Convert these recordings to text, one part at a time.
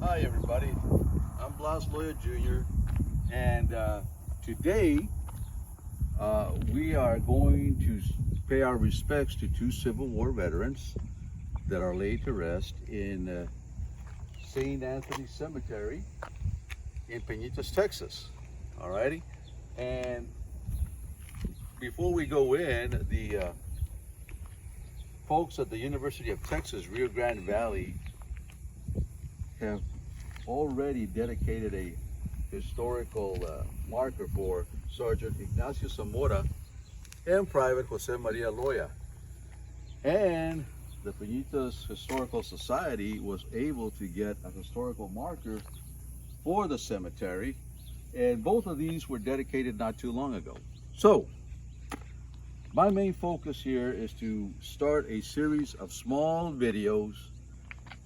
Hi everybody, I'm Blas Loya Jr. and today we are going to pay our respects to two Civil War veterans that are laid to rest in St. Anthony Cemetery in Peñitas, Texas. Alrighty, and before we go in, the folks at the University of Texas, Rio Grande Valley have already dedicated a historical marker for Sergeant Ignacio Zamora and Private Jose Maria Loya. And the Peñitas Historical Society was able to get a historical marker for the cemetery, and both of these were dedicated not too long ago. So, my main focus here is to start a series of small videos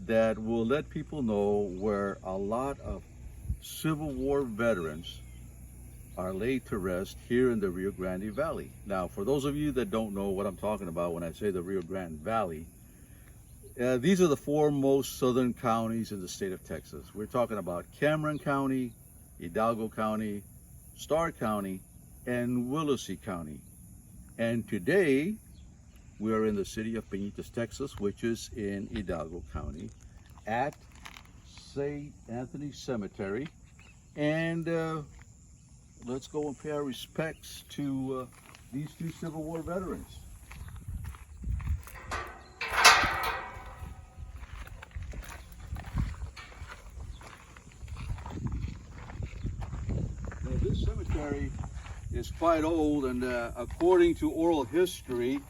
that will let people know where a lot of Civil War veterans are laid to rest here in the Rio Grande Valley. Now, for those of you that don't know what I'm talking about when I say the Rio Grande Valley, these are the four most southern counties in the state of Texas. We're talking about Cameron County, Hidalgo County, Starr County, and Willacy County. And today, we are in the city of Peñitas, Texas, which is in Hidalgo County, at St. Anthony Cemetery. And let's go and pay our respects to these two Civil War veterans. Now, this cemetery is quite old, and according to oral history,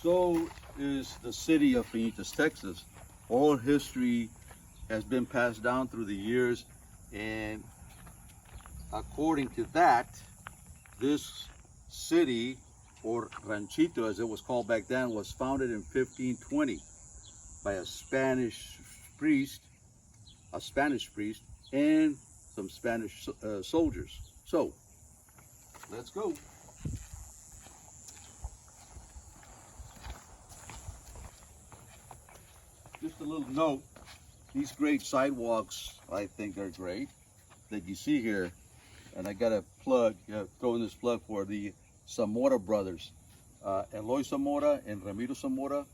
so is the city of Peñitas, Texas. Oral history has been passed down through the years, and according to that, this city, or ranchito as it was called back then, was founded in 1520 by a Spanish priest and some Spanish soldiers. So, let's go. Just a little note, these great sidewalks, I think, are great, that you see here. And I got a plug, throw in this plug for the Zamora brothers. Eloy Zamora and Ramiro Zamora,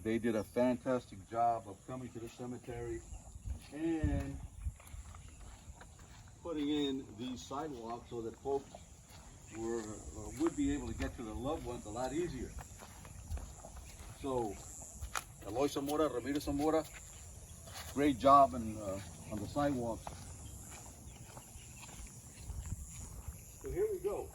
they did a fantastic job of coming to the cemetery and putting in these sidewalks so that folks would be able to get to their loved ones a lot easier. So, Eloy Zamora, Ramiro Zamora, great job on the sidewalks. So here we go.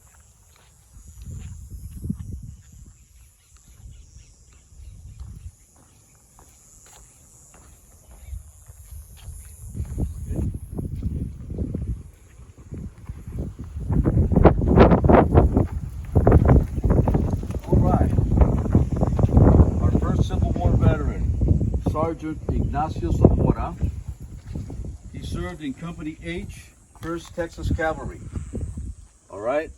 Sergeant Ignacio Zamora. He served in Company H, 1st Texas Cavalry. All right.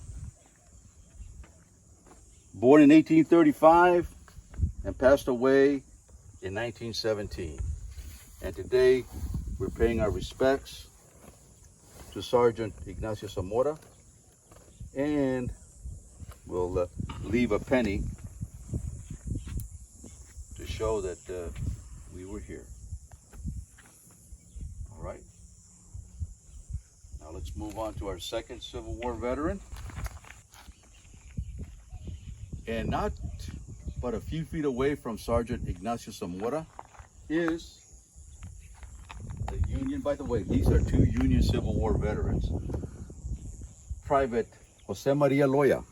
Born in 1835 and passed away in 1917. And today we're paying our respects to Sergeant Ignacio Zamora, and we'll leave a penny to show that we were here. All right. Now let's move on to our second Civil War veteran. And not but a few feet away from Sergeant Ignacio Zamora is the Union. By the way, these are two Union Civil War veterans. Private Jose Maria Loya,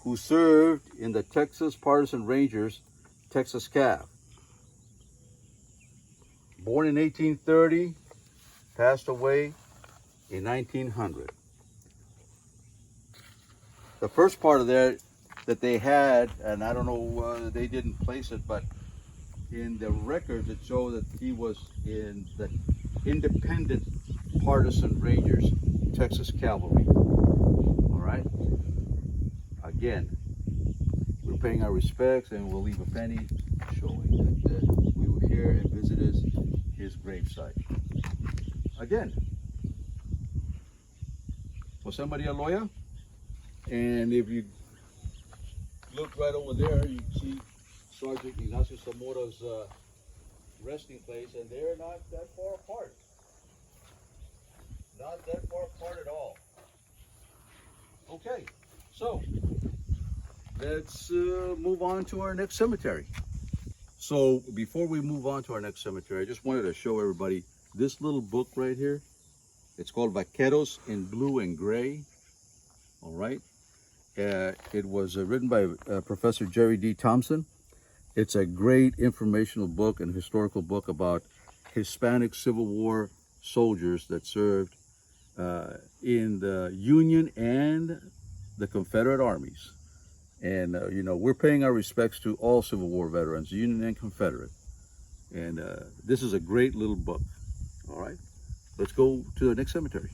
who served in the Texas Partisan Rangers, Texas Cav. Born in 1830, passed away in 1900. The first part of there that they had, and I don't know, they didn't place it, but in the records it showed that he was in the Independent Partisan Rangers, Texas Cavalry. All right. Again, we're paying our respects, and we'll leave a penny showing that we were here and visited his gravesite. again, Jose Maria Loya. And if you look right over there, you see Sergeant Ignacio Zamora's resting place, and they're not that far apart. Not that far apart at all. Okay, so let's move on to our next cemetery. So before we move on to our next cemetery, I just wanted to show everybody this little book right here. It's called Vaqueros in Blue and Gray. All right. It was written by Professor Jerry D. Thompson. It's a great informational book and historical book about Hispanic Civil War soldiers that served in the Union and the Confederate armies. And, you know, we're paying our respects to all Civil War veterans, Union and Confederate. And this is a great little book. All right, let's go to the next cemetery.